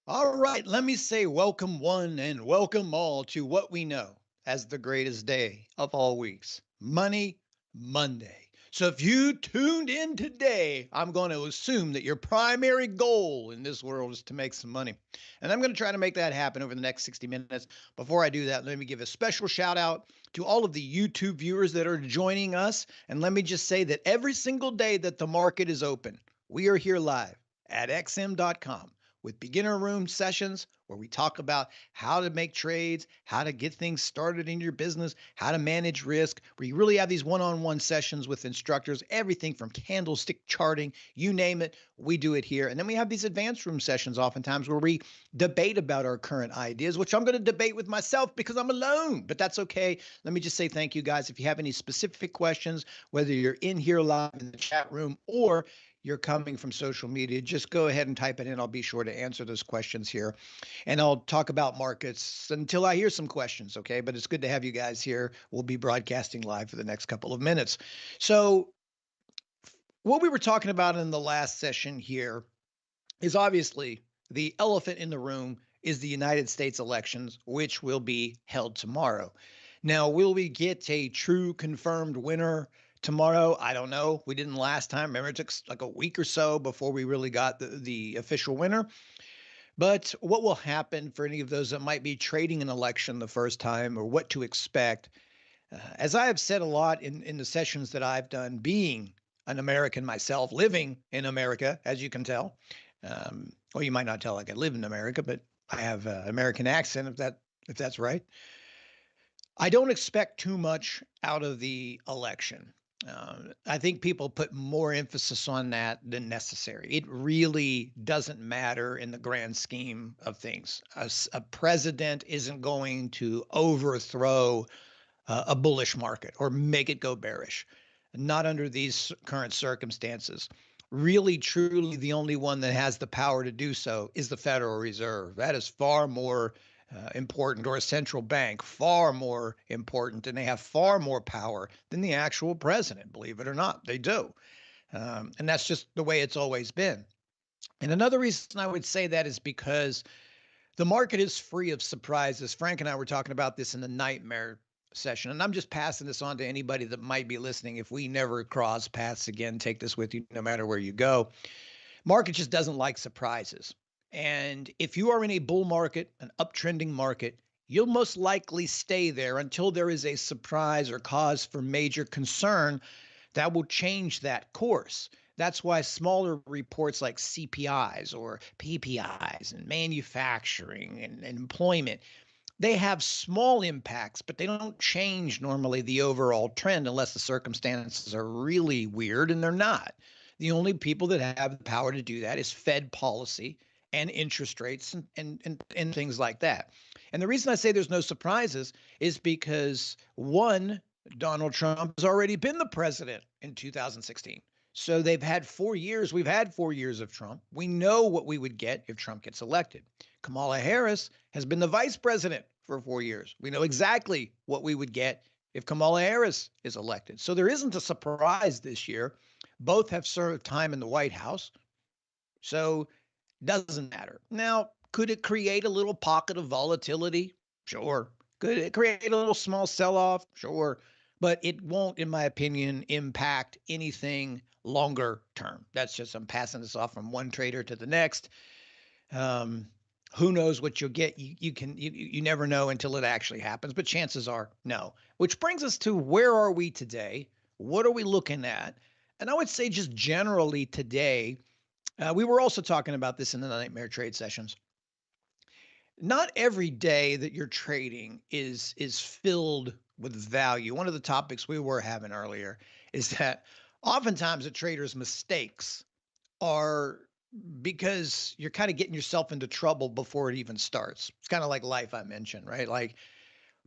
All right, let me say welcome one and welcome all to what we know as the greatest day of all weeks, Money Monday. So if you tuned in today, I'm going to assume that your primary goal in this world is to make some money. And I'm going to try to make that happen over the next 60 minutes. Before I do that, let me give a special shout out to all of the YouTube viewers that are joining us. And let me just say that every single day that the market is open, we are here live at xm.com with beginner room sessions where we talk about how to make trades, how to get things started in your business, how to manage risk. We really have these one on one sessions with instructors, everything from candlestick charting, you name it, we do it here. And then we have these advanced room sessions oftentimes where we debate about our current ideas, which I'm going to debate with myself because I'm alone, but that's okay. Let me just say thank you guys. If you have any specific questions, whether you're in here live in the chat room or you're coming from social media, just go ahead and type it in. I'll be sure to answer those questions here. And I'll talk about markets until I hear some questions, okay? But it's good to have you guys here. We'll be broadcasting live for the next couple of minutes. So, what we were talking about in the last session here is obviously the elephant in the room is the United States elections, which will be held tomorrow. Now, will we get a true confirmed winner tomorrow? I don't know. We didn't last time. Remember, it took like a week or so before we really got the official winner. But what will happen for any of those that might be trading an election the first time or what to expect? As I have said a lot in the sessions that I've done, being an American myself, living in America, as you can tell. Well, you might not tell like I live in America, but I have an American accent, if that's right. I don't expect too much out of the election. I think people put more emphasis on that than necessary. It really doesn't matter in the grand scheme of things. A president isn't going to overthrow a bullish market or make it go bearish. Not under these current circumstances. Really, truly, the only one that has the power to do so is the Federal Reserve. That is far more important, or a central bank, far more important, and they have far more power than the actual president, believe it or not. They do. And that's just the way it's always been. And another reason I would say that is because the market is free of surprises. Frank and I were talking about this in the nightmare session, and I'm just passing this on to anybody that might be listening. If we never cross paths again, take this with you no matter where you go. Market just doesn't like surprises. And if you are in a bull market, an uptrending market, you'll most likely stay there until there is a surprise or cause for major concern that will change that course. That's why smaller reports like CPIs or PPIs and manufacturing and employment, they have small impacts, but they don't change normally the overall trend unless the circumstances are really weird, and they're not. The only people that have the power to do that is Fed policy and interest rates and things like that. And the reason I say there's no surprises is because one, Donald Trump has already been the president in 2016. So they've had 4 years. We've had 4 years of Trump. We know what we would get if Trump gets elected. Kamala Harris has been the vice president for 4 years. We know exactly what we would get if Kamala Harris is elected. So there isn't a surprise this year. Both have served time in the White House. So it doesn't matter. Now, could it create a little pocket of volatility? Sure. Could it create a little small sell off? Sure. But it won't, in my opinion, impact anything longer term. That's just, I'm passing this off from one trader to the next. Um, who knows what you'll get? You never know until it actually happens, but chances are no. Which brings us to, where are we today? What are we looking at? And I would say just generally today, we were also talking about this in the nightmare trade sessions. Not every day that you're trading is filled with value. One of the topics we were having earlier is that oftentimes a trader's mistakes are because you're kind of getting yourself into trouble before it even starts. It's kind of like life, I mentioned, right? Like,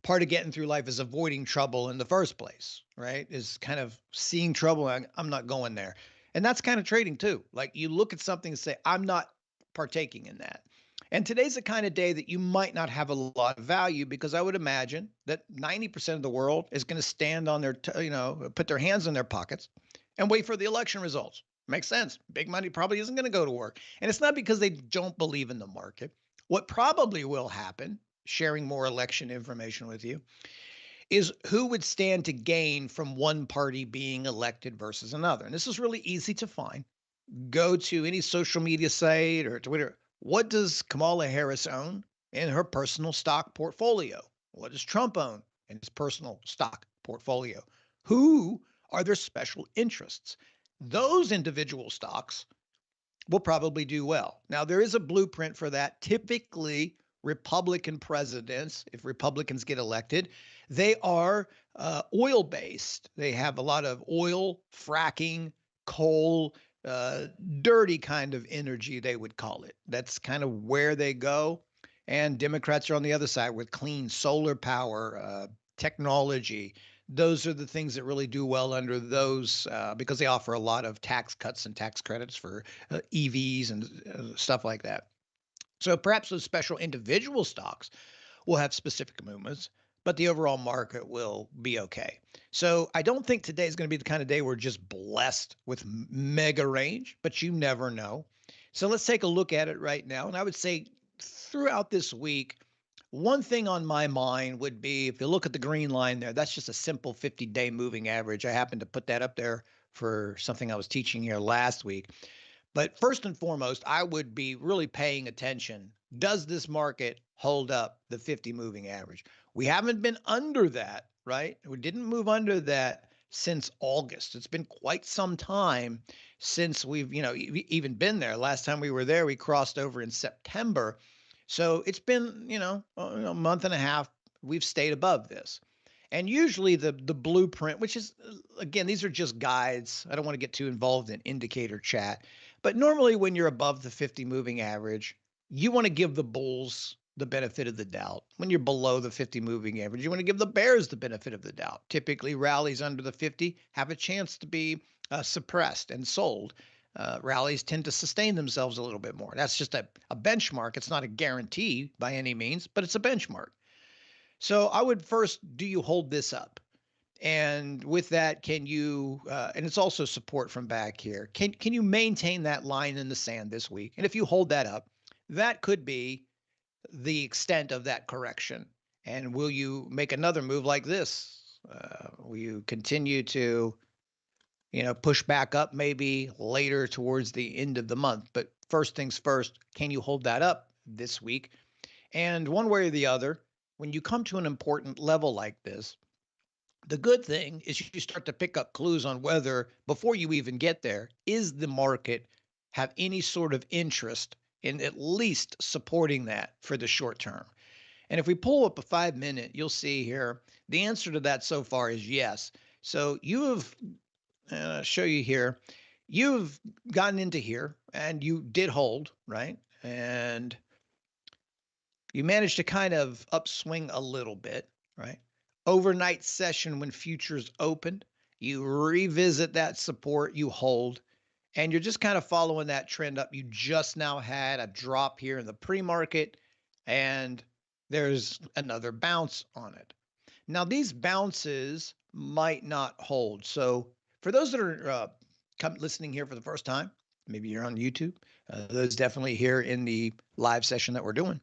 part of getting through life is avoiding trouble in the first place, right? Is kind of seeing trouble. I'm not going there. And that's kind of trading too. Like, you look at something and say, I'm not partaking in that. And today's the kind of day that you might not have a lot of value, because I would imagine that 90% of the world is going to stand on their, put their hands in their pockets and wait for the election results. Makes sense. Big money probably isn't going to go to work. And it's not because they don't believe in the market. What probably will happen, sharing more election information with you, is who would stand to gain from one party being elected versus another. And this is really easy to find. Go to any social media site or Twitter. What does Kamala Harris own in her personal stock portfolio? What does Trump own in his personal stock portfolio? Who are their special interests? Those individual stocks will probably do well. Now, there is a blueprint for that. Typically, Republican presidents, if Republicans get elected, they are oil based. They have a lot of oil, fracking, coal, uh, dirty kind of energy, they would call it. That's kind of where they go. And Democrats are on the other side with clean solar power, technology. Those are the things that really do well under those because they offer a lot of tax cuts and tax credits for EVs and stuff like that. So perhaps those special individual stocks will have specific movements, but the overall market will be okay. So I don't think today is going to be the kind of day we're just blessed with mega range, but you never know. So let's take a look at it right now. And I would say throughout this week, one thing on my mind would be if you look at the green line there, that's just a simple 50-day moving average. I happened to put that up there for something I was teaching here last week. But first and foremost, I would be really paying attention. Does this market hold up the 50 moving average? We haven't been under that, right? We didn't move under that since August. It's been quite some time since we've, even been there. Last time we were there, we crossed over in September. So it's been, a month and a half. We've stayed above this. And usually the blueprint, which is again, these are just guides. I don't want to get too involved in indicator chat, but normally when you're above the 50 moving average, you want to give the bulls the benefit of the doubt. When you're below the 50 moving average, you want to give the bears the benefit of the doubt. Typically, rallies under the 50 have a chance to be suppressed and sold. Rallies tend to sustain themselves a little bit more. That's just a benchmark. It's not a guarantee by any means, but it's a benchmark. So I would first, do you hold this up? And with that, can you? And it's also support from back here. Can you maintain that line in the sand this week? And if you hold that up, that could be the extent of that correction. And will you make another move like this? Will you continue to, push back up maybe later towards the end of the month? But first things first, can you hold that up this week? And one way or the other, when you come to an important level like this, the good thing is you start to pick up clues on whether, before you even get there, is the market have any sort of interest in at least supporting that for the short term. And if we pull up a 5 minute, you'll see here the answer to that so far is yes. So you have, show you here, you've gotten into here and you did hold, right? And you managed to kind of upswing a little bit, right? Overnight session when futures opened, you revisit that support, you hold, and you're just kind of following that trend up. You just now had a drop here in the pre-market, and there's another bounce on it. Now, these bounces might not hold. So for those that are listening here for the first time, maybe you're on YouTube, those definitely here in the live session that we're doing.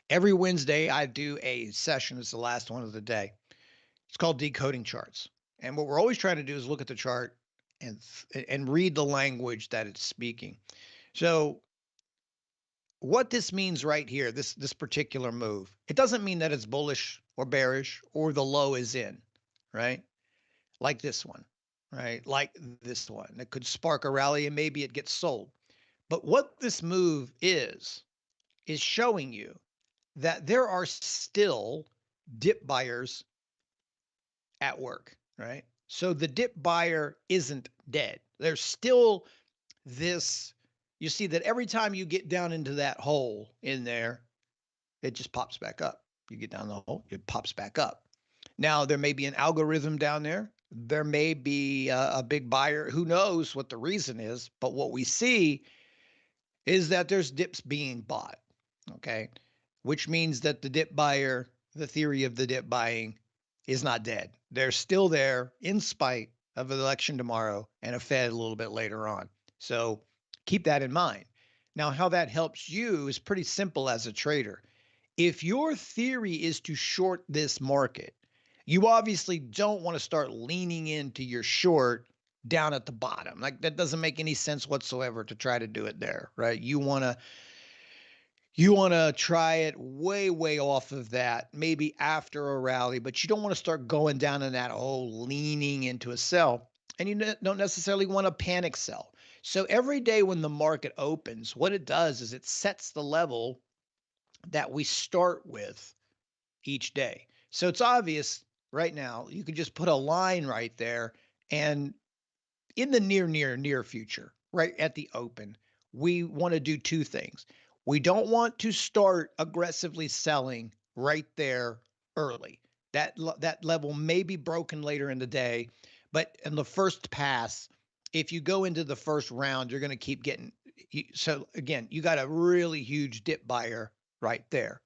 Every Wednesday, I do a session. It's the last one of the day. It's called Decoding Charts. And what we're always trying to do is look at the chart and read the language that it's speaking. So what this means right here, this particular move, it doesn't mean that it's bullish or bearish or the low is in, right? Like this one, right? Like this one. It could spark a rally and maybe it gets sold. But what this move is showing you that there are still dip buyers at work, right? So the dip buyer isn't dead. There's still this, you see that every time you get down into that hole in there, it just pops back up. You get down the hole, it pops back up. Now, there may be an algorithm down there. There may be a big buyer. Who knows what the reason is? But what we see is that there's dips being bought, okay? Which means that the dip buyer, the theory of the dip buying, is not dead. They're still there in spite of an election tomorrow and a Fed a little bit later on. So keep that in mind. Now, how that helps you is pretty simple as a trader. If your theory is to short this market, you obviously don't want to start leaning into your short down at the bottom. Like that doesn't make any sense whatsoever to try to do it there, right? You want to try it way off of that, maybe after a rally, but you don't want to start going down in that whole leaning into a sell. And you don't necessarily want to panic sell. So every day when the market opens, what it does is it sets the level that we start with each day. So it's obvious right now, you could just put a line right there. And in the near future, right at the open, we want to do two things. We don't want to start aggressively selling right there early. That level may be broken later in the day, but in the first pass, if you go into the first round, you're going to keep getting. So again, you got a really huge dip buyer right there,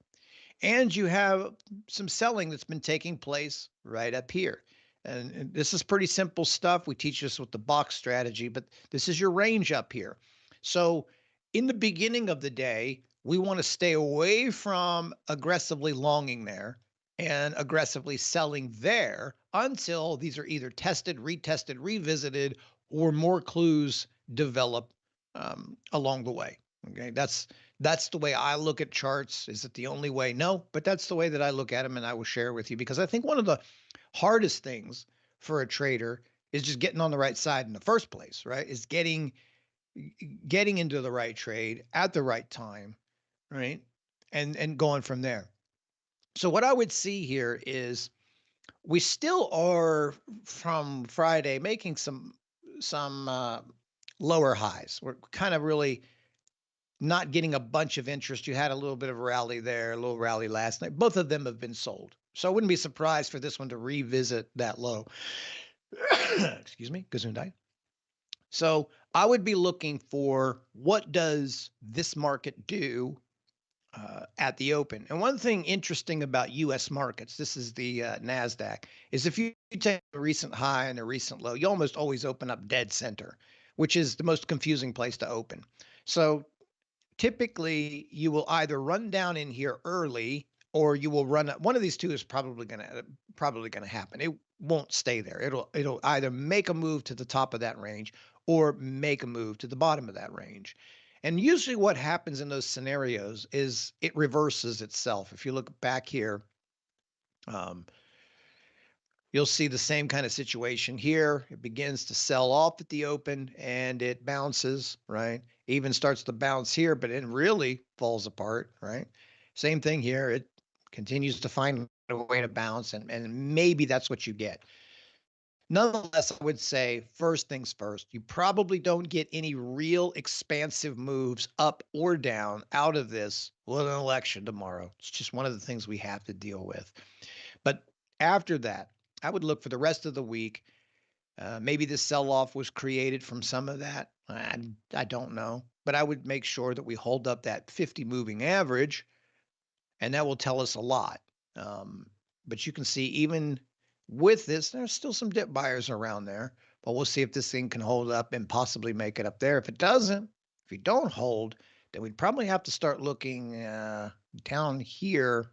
and you have some selling that's been taking place right up here. And this is pretty simple stuff. We teach this with the box strategy, but this is your range up here. So in the beginning of the day, we want to stay away from aggressively longing there and aggressively selling there until these are either tested, retested, revisited, or more clues develop along the way. Okay, that's the way I look at charts. Is it the only way? No, but that's the way that I look at them, and I will share with you because I think one of the hardest things for a trader is just getting on the right side in the first place, right? Is getting into the right trade at the right time, right? And going from there. So what I would see here is we still are from Friday making some lower highs. We're kind of really not getting a bunch of interest. You had a little bit of a rally there, a little rally last night. Both of them have been sold. So I wouldn't be surprised for this one to revisit that low. Excuse me, Gesundheit. So I would be looking for what does this market do at the open. And one thing interesting about U.S. markets, this is the NASDAQ, is if you take a recent high and a recent low, you almost always open up dead center, which is the most confusing place to open. So typically you will either run down in here early or you will run up. One of these two is probably gonna happen. It won't stay there. It'll either make a move to the top of that range or make a move to the bottom of that range. And usually what happens in those scenarios is it reverses itself. If you look back here, um, you'll see the same kind of situation here. It begins to sell off at the open and it bounces, right? Even starts to bounce here, but it really falls apart, right? Same thing here. It continues to find a way to bounce, and maybe that's what you get. Nonetheless, I would say first things first, you probably don't get any real expansive moves up or down out of this with an election tomorrow. It's just one of the things we have to deal with. But after that, I would look for the rest of the week. Maybe the sell off was created from some of that. I don't know. But I would make sure that we hold up that 50 moving average, and that will tell us a lot. But you can see, even with this, there's still some dip buyers around there. But we'll see if this thing can hold up and possibly make it up there. If it doesn't, if you don't hold, then we'd probably have to start looking down here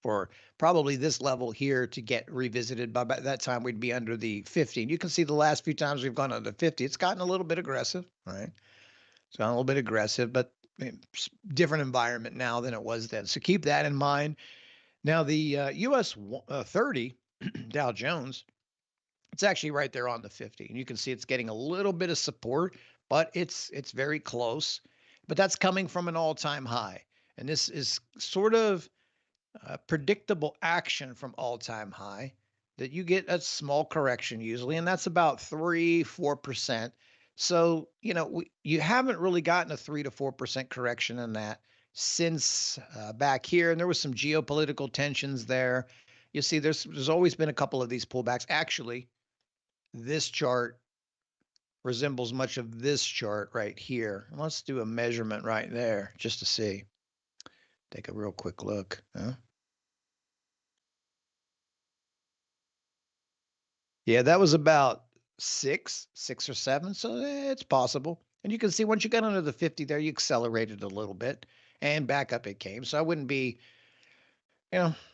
for probably this level here to get revisited. By that time, we'd be under the 50. And you can see the last few times we've gone under 50, it's gotten a little bit aggressive, right? It's gotten a little bit aggressive, but different environment now than it was then. So keep that in mind. Now, the US 30 Dow Jones, it's actually right there on the 50. And you can see it's getting a little bit of support, but it's very close. But that's coming from an all-time high. And this is sort of predictable action from all-time high, that you get a small correction usually, and that's about 3-4%. So you haven't really gotten a 3 to 4% correction in that since back here, and there was some geopolitical tensions there. You see, there's always been a couple of these pullbacks. Actually, this chart resembles much of this chart right here. Let's do a measurement right there just to see. Take a real quick look. Yeah, that was about six or seven. So it's possible. And you can see once you got under the 50 there, you accelerated a little bit and back up it came. So I wouldn't be,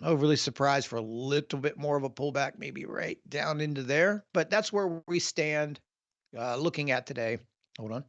overly surprised for a little bit more of a pullback, maybe right down into there. But that's where we stand looking at today. Hold on.